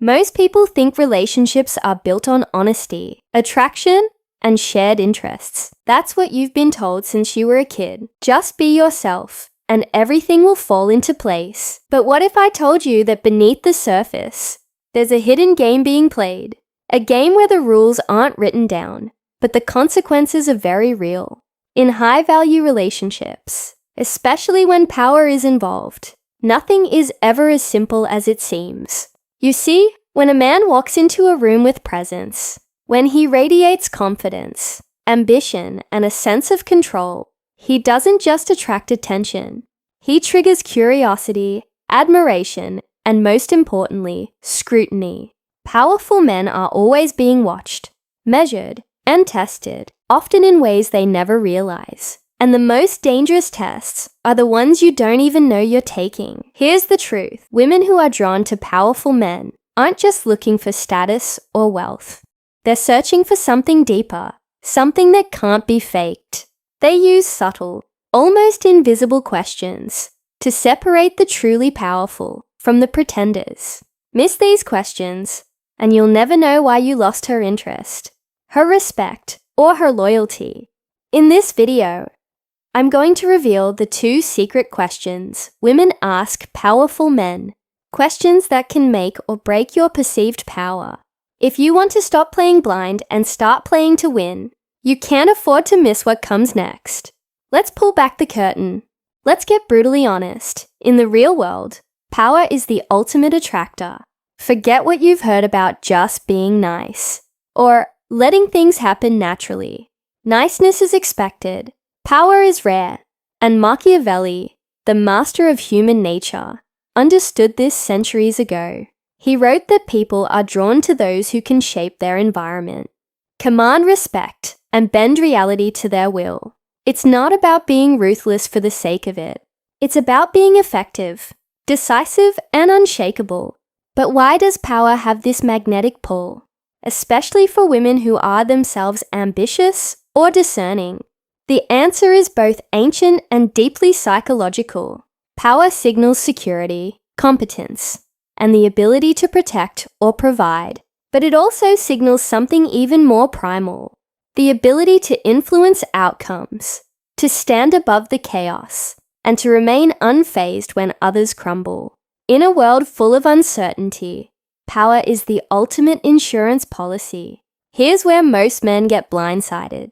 Most people think relationships are built on honesty, attraction, and shared interests. That's what you've been told since you were a kid. Just be yourself, and everything will fall into place. But what if I told you that beneath the surface, there's a hidden game being played? A game where the rules aren't written down, but the consequences are very real. In high-value relationships, especially when power is involved, nothing is ever as simple as it seems. You see, when a man walks into a room with presence, when he radiates confidence, ambition, and a sense of control, he doesn't just attract attention. He triggers curiosity, admiration, and most importantly, scrutiny. Powerful men are always being watched, measured, and tested, often in ways they never realize. And the most dangerous tests are the ones you don't even know you're taking. Here's the truth. Women who are drawn to powerful men aren't just looking for status or wealth. They're searching for something deeper, something that can't be faked. They use subtle, almost invisible questions to separate the truly powerful from the pretenders. Miss these questions, and you'll never know why you lost her interest, her respect, or her loyalty. In this video, I'm going to reveal the 2 secret questions women ask powerful men, questions that can make or break your perceived power. If you want to stop playing blind and start playing to win, you can't afford to miss what comes next. Let's pull back the curtain. Let's get brutally honest. In the real world, power is the ultimate attractor. Forget what you've heard about just being nice, or letting things happen naturally. Niceness is expected. Power is rare, and Machiavelli, the master of human nature, understood this centuries ago. He wrote that people are drawn to those who can shape their environment, command respect, and bend reality to their will. It's not about being ruthless for the sake of it. It's about being effective, decisive, and unshakable. But why does power have this magnetic pull, especially for women who are themselves ambitious or discerning? The answer is both ancient and deeply psychological. Power signals security, competence, and the ability to protect or provide. But it also signals something even more primal, the ability to influence outcomes, to stand above the chaos, and to remain unfazed when others crumble. In a world full of uncertainty, power is the ultimate insurance policy. Here's where most men get blindsided.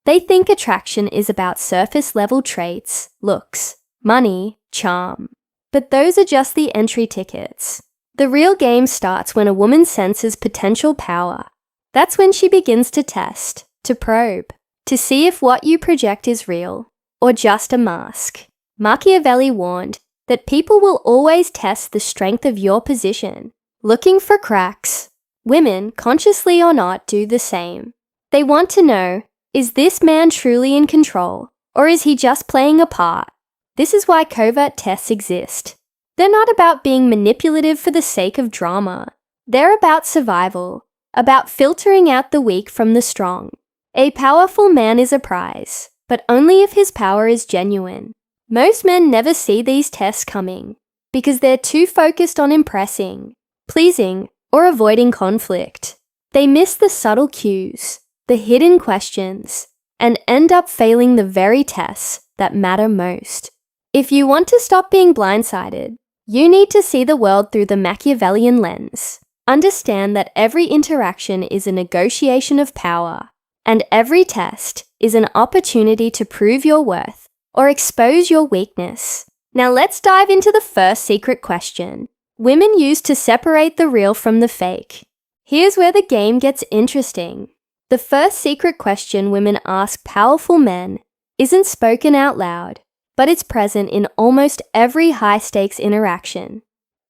They think attraction is about surface-level traits, looks, money, charm. But those are just the entry tickets. The real game starts when a woman senses potential power. That's when she begins to test, to probe, to see if what you project is real, or just a mask. Machiavelli warned that people will always test the strength of your position, looking for cracks. Women, consciously or not, do the same. They want to know, is this man truly in control, or is he just playing a part? This is why covert tests exist. They're not about being manipulative for the sake of drama. They're about survival, about filtering out the weak from the strong. A powerful man is a prize, but only if his power is genuine. Most men never see these tests coming because they're too focused on impressing, pleasing, or avoiding conflict. They miss the subtle cues, the hidden questions, and end up failing the very tests that matter most. If you want to stop being blindsided, you need to see the world through the Machiavellian lens. Understand that every interaction is a negotiation of power, and every test is an opportunity to prove your worth or expose your weakness. Now let's dive into the first secret question women use to separate the real from the fake. Here's where the game gets interesting. The first secret question women ask powerful men isn't spoken out loud, but it's present in almost every high-stakes interaction.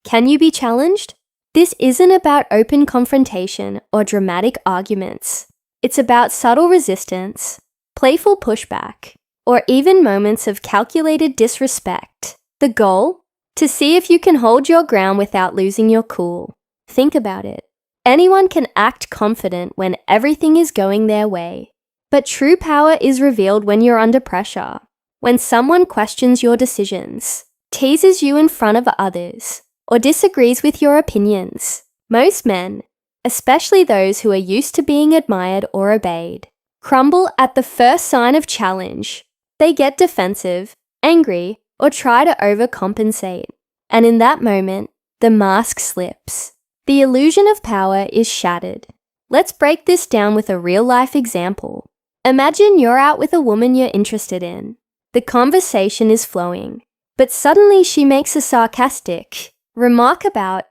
Can you be challenged? This isn't about open confrontation or dramatic arguments. It's about subtle resistance, playful pushback, or even moments of calculated disrespect. The goal? To see if you can hold your ground without losing your cool. Think about it. Anyone can act confident when everything is going their way. But true power is revealed when you're under pressure. When someone questions your decisions, teases you in front of others, or disagrees with your opinions. Most men, especially those who are used to being admired or obeyed, crumble at the first sign of challenge. They get defensive, angry, or try to overcompensate. And in that moment, the mask slips. The illusion of power is shattered. Let's break this down with a real-life example. Imagine you're out with a woman you're interested in. The conversation is flowing, but suddenly she makes a sarcastic remark about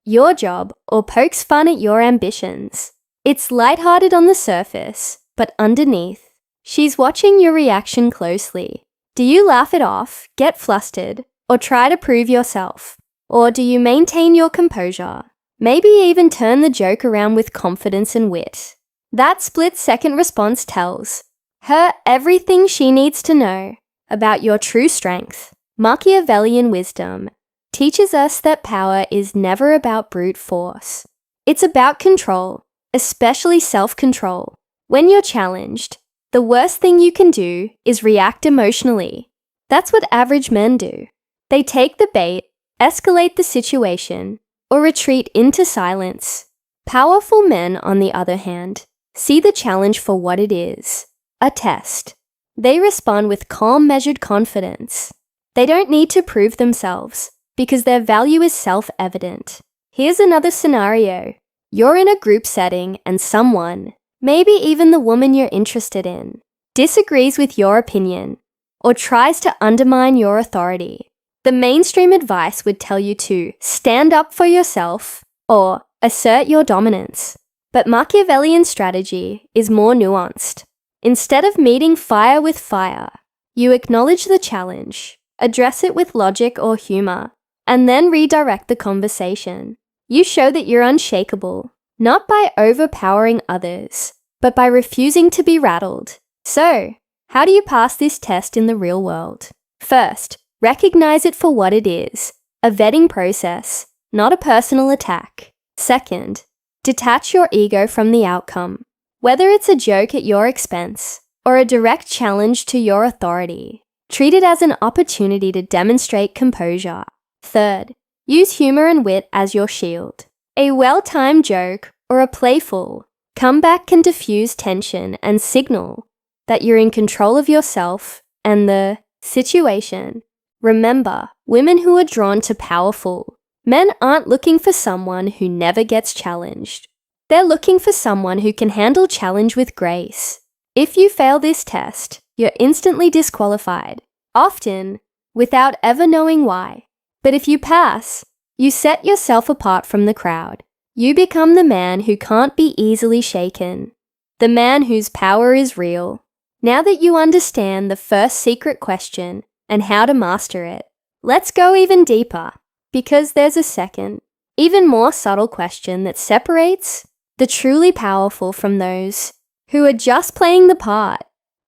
your job or pokes fun at your ambitions. It's lighthearted on the surface, but underneath, she's watching your reaction closely. Do you laugh it off, get flustered, or try to prove yourself? Or do you maintain your composure? Maybe even turn the joke around with confidence and wit. That split-second response tells her everything she needs to know about your true strength. Machiavellian wisdom teaches us that power is never about brute force. It's about control, especially self-control. When you're challenged, the worst thing you can do is react emotionally. That's what average men do. They take the bait, escalate the situation, or retreat into silence. Powerful men, on the other hand, see the challenge for what it is, a test. They respond with calm, measured confidence. They don't need to prove themselves because their value is self-evident. Here's another scenario. You're in a group setting and someone, maybe even the woman you're interested in, disagrees with your opinion or tries to undermine your authority. The mainstream advice would tell you to stand up for yourself or assert your dominance. But Machiavellian strategy is more nuanced. Instead of meeting fire with fire, you acknowledge the challenge, address it with logic or humor, and then redirect the conversation. You show that you're unshakable, not by overpowering others, but by refusing to be rattled. So, how do you pass this test in the real world? First, recognize it for what it is, a vetting process, not a personal attack. Second, detach your ego from the outcome. Whether it's a joke at your expense or a direct challenge to your authority, treat it as an opportunity to demonstrate composure. Third, use humor and wit as your shield. A well-timed joke or a playful comeback can diffuse tension and signal that you're in control of yourself and the situation. Remember, women who are drawn to powerful men aren't looking for someone who never gets challenged. They're looking for someone who can handle challenge with grace. If you fail this test, you're instantly disqualified, often without ever knowing why. But if you pass, you set yourself apart from the crowd. You become the man who can't be easily shaken, the man whose power is real. Now that you understand the first secret question and how to master it, let's go even deeper, because there's a second, even more subtle question that separates the truly powerful from those who are just playing the part.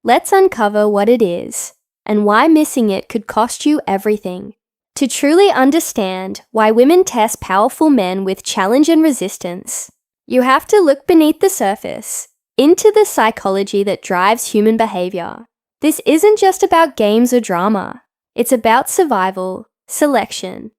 Let's uncover what it is and why missing it could cost you everything. To truly understand why women test powerful men with challenge and resistance, you have to look beneath the surface, into the psychology that drives human behavior. This isn't just about games or drama. It's about survival, selection,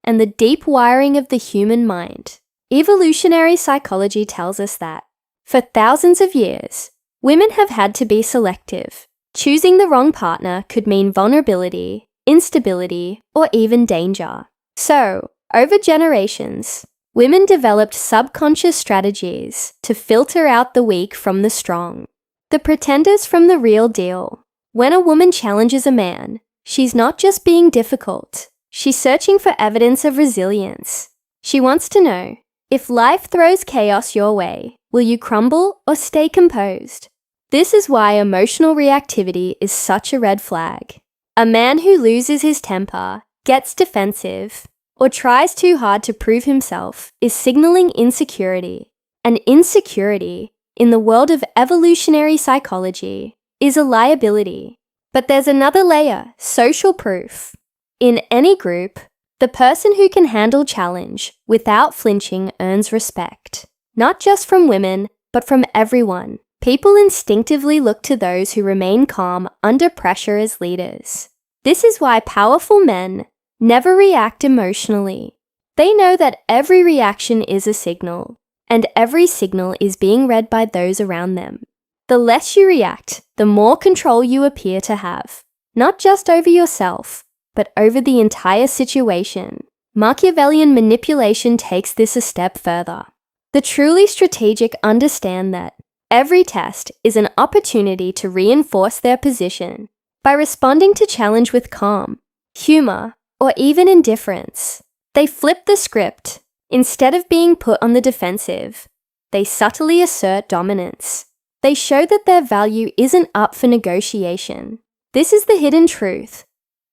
and the deep wiring of the human mind. Evolutionary psychology tells us that, for thousands of years, women have had to be selective. Choosing the wrong partner could mean vulnerability, instability, or even danger. So, over generations, women developed subconscious strategies to filter out the weak from the strong, the pretenders from the real deal. When a woman challenges a man, she's not just being difficult, she's searching for evidence of resilience. She wants to know, if life throws chaos your way, will you crumble or stay composed? This is why emotional reactivity is such a red flag. A man who loses his temper, gets defensive, or tries too hard to prove himself is signaling insecurity. And insecurity, in the world of evolutionary psychology, is a liability. But there's another layer, social proof. In any group, the person who can handle challenge without flinching earns respect, not just from women, but from everyone. People instinctively look to those who remain calm under pressure as leaders. This is why powerful men never react emotionally. They know that every reaction is a signal, and every signal is being read by those around them. The less you react, the more control you appear to have, not just over yourself, but over the entire situation. Machiavellian manipulation takes this a step further. The truly strategic understand that every test is an opportunity to reinforce their position by responding to challenge with calm, humor, or even indifference. They flip the script. Instead of being put on the defensive, they subtly assert dominance. They show that their value isn't up for negotiation. This is the hidden truth.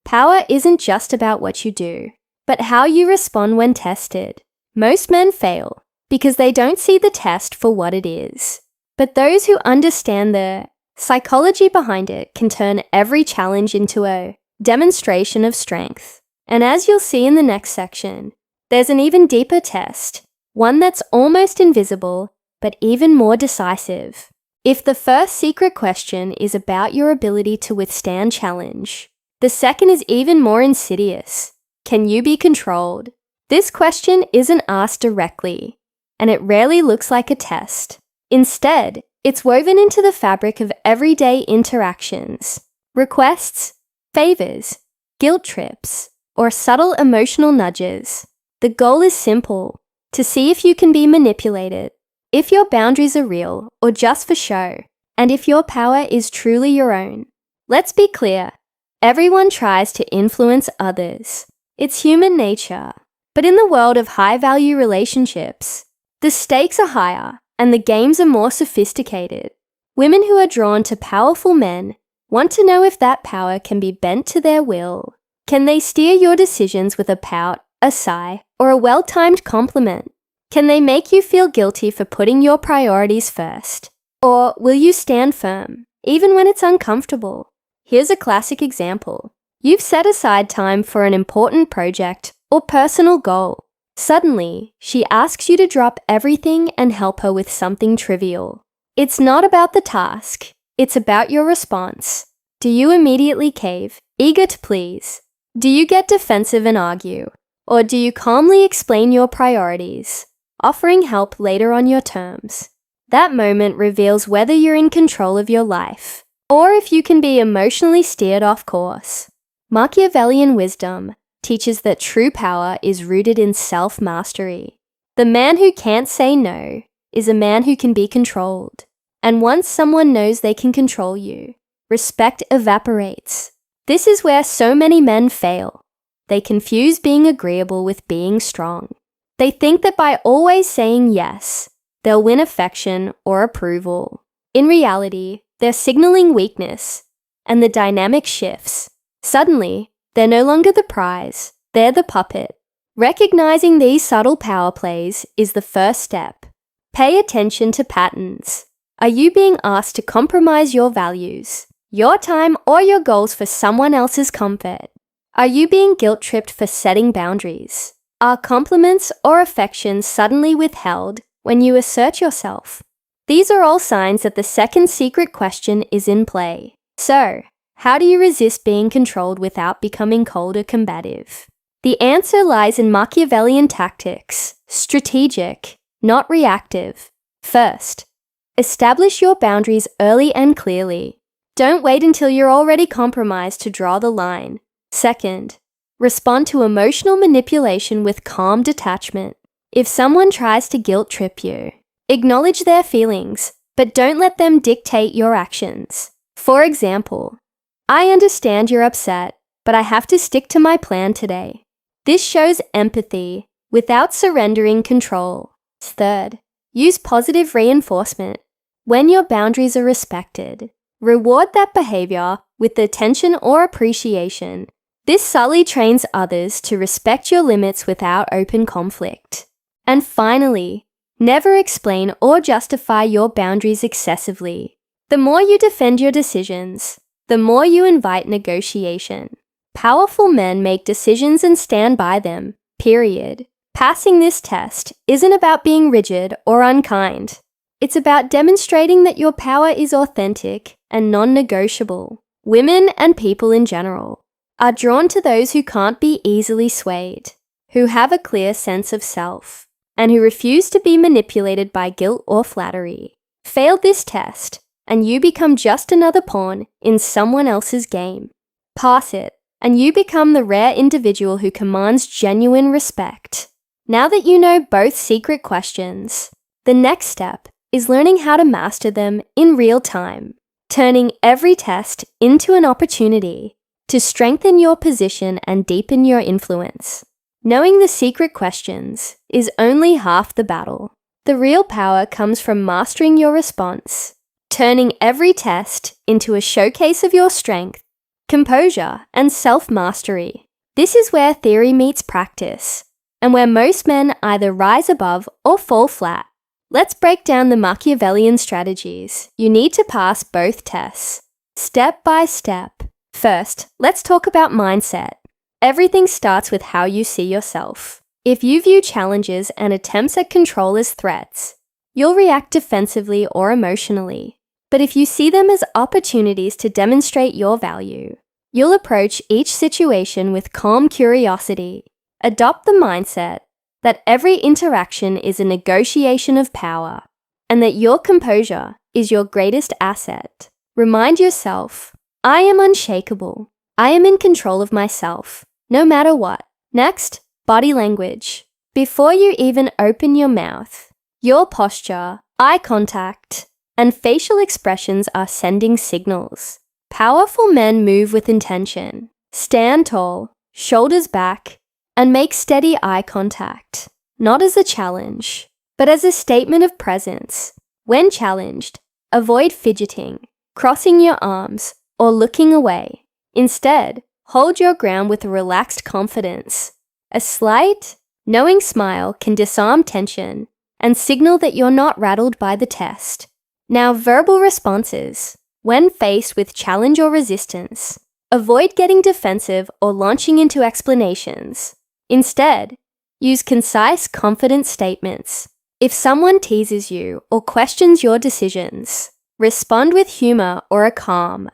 Power isn't just about what you do, but how you respond when tested. Most men fail because they don't see the test for what it is. But those who understand the psychology behind it can turn every challenge into a demonstration of strength. And as you'll see in the next section, there's an even deeper test, one that's almost invisible, but even more decisive. If the first secret question is about your ability to withstand challenge, the second is even more insidious. Can you be controlled? This question isn't asked directly, and it rarely looks like a test. Instead, it's woven into the fabric of everyday interactions, requests, favors, guilt trips, or subtle emotional nudges. The goal is simple: to see if you can be manipulated, if your boundaries are real or just for show, and if your power is truly your own. Let's be clear, everyone tries to influence others. It's human nature. But in the world of high-value relationships, the stakes are higher and the games are more sophisticated. Women who are drawn to powerful men want to know if that power can be bent to their will. Can they steer your decisions with a pout, a sigh, or a well-timed compliment? Can they make you feel guilty for putting your priorities first? Or will you stand firm, even when it's uncomfortable? Here's a classic example. You've set aside time for an important project or personal goal. Suddenly, she asks you to drop everything and help her with something trivial. It's not about the task, it's about your response. Do you immediately cave, eager to please? Do you get defensive and argue? Or do you calmly explain your priorities, offering help later on your terms? That moment reveals whether you're in control of your life, or if you can be emotionally steered off course. Machiavellian wisdom teaches that true power is rooted in self-mastery. The man who can't say no is a man who can be controlled. And once someone knows they can control you, respect evaporates. This is where so many men fail. They confuse being agreeable with being strong. They think that by always saying yes, they'll win affection or approval. In reality, they're signaling weakness, and the dynamic shifts. Suddenly, they're no longer the prize, they're the puppet. Recognizing these subtle power plays is the first step. Pay attention to patterns. Are you being asked to compromise your values, your time, or your goals for someone else's comfort? Are you being guilt-tripped for setting boundaries? Are compliments or affections suddenly withheld when you assert yourself? These are all signs that the second secret question is in play. So, how do you resist being controlled without becoming cold or combative? The answer lies in Machiavellian tactics, strategic, not reactive. First, establish your boundaries early and clearly. Don't wait until you're already compromised to draw the line. Second, respond to emotional manipulation with calm detachment. If someone tries to guilt trip you, acknowledge their feelings, but don't let them dictate your actions. For example, I understand you're upset, but I have to stick to my plan today. This shows empathy without surrendering control. Third, use positive reinforcement. When your boundaries are respected, reward that behavior with attention or appreciation. This subtly trains others to respect your limits without open conflict. And finally, never explain or justify your boundaries excessively. The more you defend your decisions, the more you invite negotiation. Powerful men make decisions and stand by them, period. Passing this test isn't about being rigid or unkind. It's about demonstrating that your power is authentic and non-negotiable. Women and people in general are drawn to those who can't be easily swayed, who have a clear sense of self, and who refuse to be manipulated by guilt or flattery. Fail this test, and you become just another pawn in someone else's game. Pass it, and you become the rare individual who commands genuine respect. Now that you know both secret questions, the next step is learning how to master them in real time, turning every test into an opportunity to strengthen your position and deepen your influence. Knowing the secret questions is only half the battle. The real power comes from mastering your response, turning every test into a showcase of your strength, composure, and self-mastery. This is where theory meets practice, and where most men either rise above or fall flat. Let's break down the Machiavellian strategies you need to pass both tests, step by step. First, let's talk about mindset. Everything starts with how you see yourself. If you view challenges and attempts at control as threats, you'll react defensively or emotionally. But if you see them as opportunities to demonstrate your value, you'll approach each situation with calm curiosity. Adopt the mindset that every interaction is a negotiation of power, and that your composure is your greatest asset. Remind yourself, I am unshakable. I am in control of myself, no matter what. Next, body language. Before you even open your mouth, your posture, eye contact, and facial expressions are sending signals. Powerful men move with intention, stand tall, shoulders back, and make steady eye contact, not as a challenge, but as a statement of presence. When challenged, avoid fidgeting, crossing your arms, or looking away. Instead, hold your ground with a relaxed confidence. A slight, knowing smile can disarm tension and signal that you're not rattled by the test. Now, verbal responses. When faced with challenge or resistance, avoid getting defensive or launching into explanations. Instead, use concise, confident statements. If someone teases you or questions your decisions, respond with humor or a calm.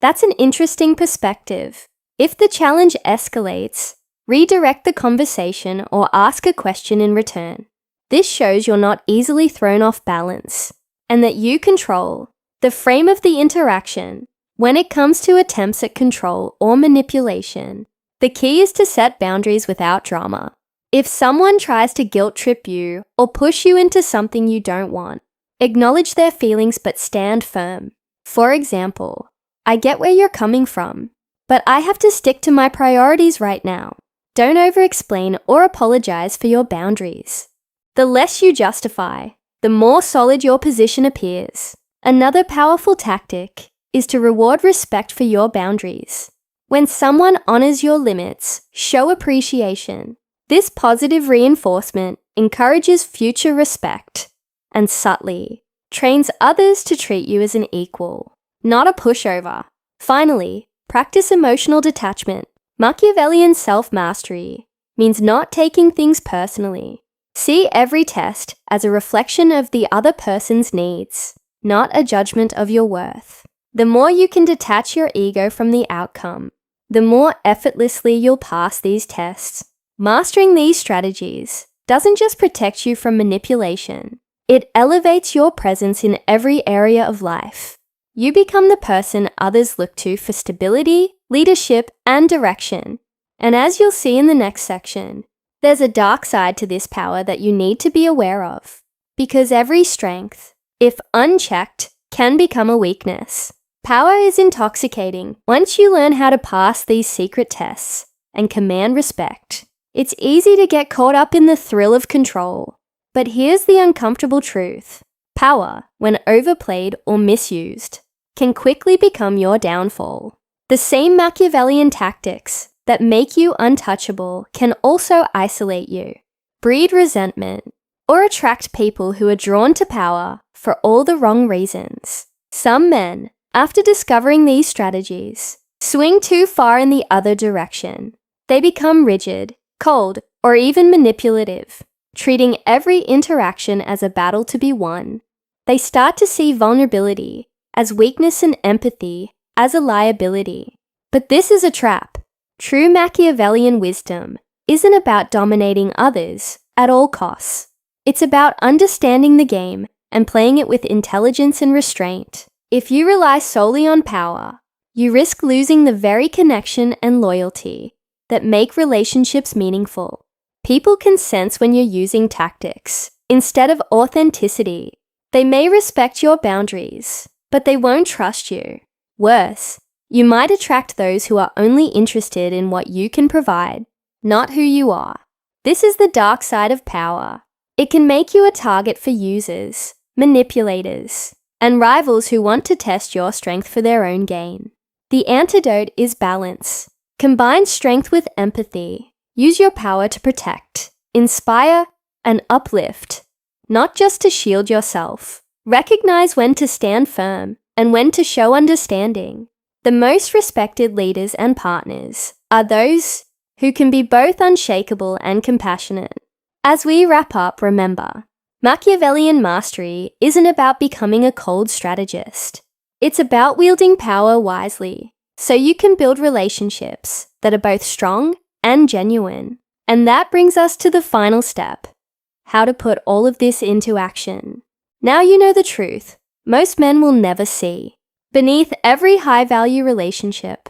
That's an interesting perspective. If the challenge escalates, redirect the conversation or ask a question in return. This shows you're not easily thrown off balance, and that you control the frame of the interaction. When it comes to attempts at control or manipulation, the key is to set boundaries without drama. If someone tries to guilt trip you or push you into something you don't want, acknowledge their feelings but stand firm. For example, I get where you're coming from, but I have to stick to my priorities right now. Don't over-explain or apologize for your boundaries. The less you justify, the more solid your position appears. Another powerful tactic is to reward respect for your boundaries. When someone honors your limits, show appreciation. This positive reinforcement encourages future respect and subtly trains others to treat you as an equal, not a pushover. Finally, practice emotional detachment. Machiavellian self-mastery means not taking things personally. See every test as a reflection of the other person's needs, not a judgment of your worth. The more you can detach your ego from the outcome, the more effortlessly you'll pass these tests. Mastering these strategies doesn't just protect you from manipulation, it elevates your presence in every area of life. You become the person others look to for stability, leadership, and direction. And as you'll see in the next section, there's a dark side to this power that you need to be aware of, because every strength, if unchecked, can become a weakness. Power is intoxicating once you learn how to pass these secret tests and command respect. It's easy to get caught up in the thrill of control, but here's the uncomfortable truth. Power, when overplayed or misused, can quickly become your downfall. The same Machiavellian tactics that make you untouchable can also isolate you, breed resentment, or attract people who are drawn to power for all the wrong reasons. Some men, after discovering these strategies, swing too far in the other direction. They become rigid, cold, or even manipulative, treating every interaction as a battle to be won. They start to see vulnerability as weakness and empathy as a liability. But this is a trap. True Machiavellian wisdom isn't about dominating others at all costs. It's about understanding the game and playing it with intelligence and restraint. If you rely solely on power, you risk losing the very connection and loyalty that make relationships meaningful. People can sense when you're using tactics instead of authenticity. They may respect your boundaries, but they won't trust you. Worse, you might attract those who are only interested in what you can provide, not who you are. This is the dark side of power. It can make you a target for users, manipulators, and rivals who want to test your strength for their own gain. The antidote is balance. Combine strength with empathy. Use your power to protect, inspire, and uplift, not just to shield yourself. Recognize when to stand firm and when to show understanding. The most respected leaders and partners are those who can be both unshakable and compassionate. As we wrap up, remember, Machiavellian mastery isn't about becoming a cold strategist. It's about wielding power wisely, so you can build relationships that are both strong and genuine. And that brings us to the final step: how to put all of this into action. Now you know the truth most men will never see. Beneath every high-value relationship,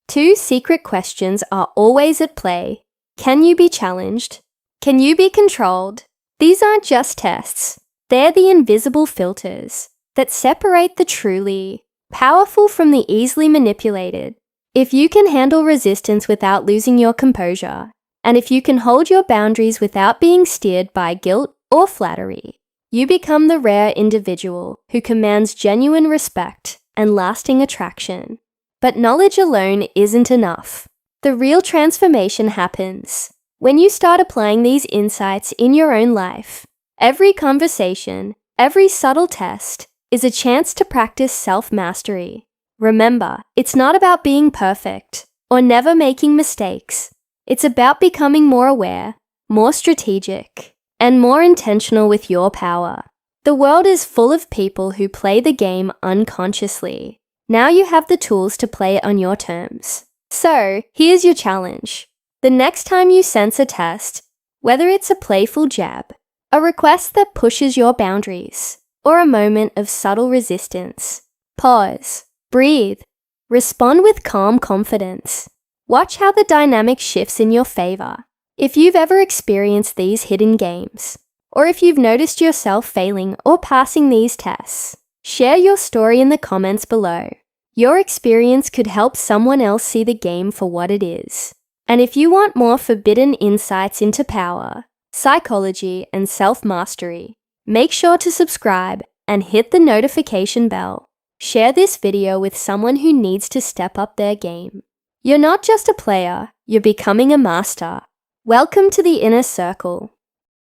two secret questions are always at play. Can you be challenged? Can you be controlled? These aren't just tests. They're the invisible filters that separate the truly powerful from the easily manipulated. If you can handle resistance without losing your composure, and if you can hold your boundaries without being steered by guilt or flattery, you become the rare individual who commands genuine respect and lasting attraction. But knowledge alone isn't enough. The real transformation happens when you start applying these insights in your own life. Every conversation, every subtle test is a chance to practice self-mastery. Remember, it's not about being perfect or never making mistakes. It's about becoming more aware, more strategic, and more intentional with your power. The world is full of people who play the game unconsciously. Now you have the tools to play it on your terms. So, here's your challenge. The next time you sense a test, whether it's a playful jab, a request that pushes your boundaries, or a moment of subtle resistance, pause, breathe, respond with calm confidence. Watch how the dynamic shifts in your favor. If you've ever experienced these hidden games, or if you've noticed yourself failing or passing these tests, share your story in the comments below. Your experience could help someone else see the game for what it is. And if you want more forbidden insights into power, psychology, and self-mastery, make sure to subscribe and hit the notification bell. Share this video with someone who needs to step up their game. You're not just a player, you're becoming a master. Welcome to the inner circle.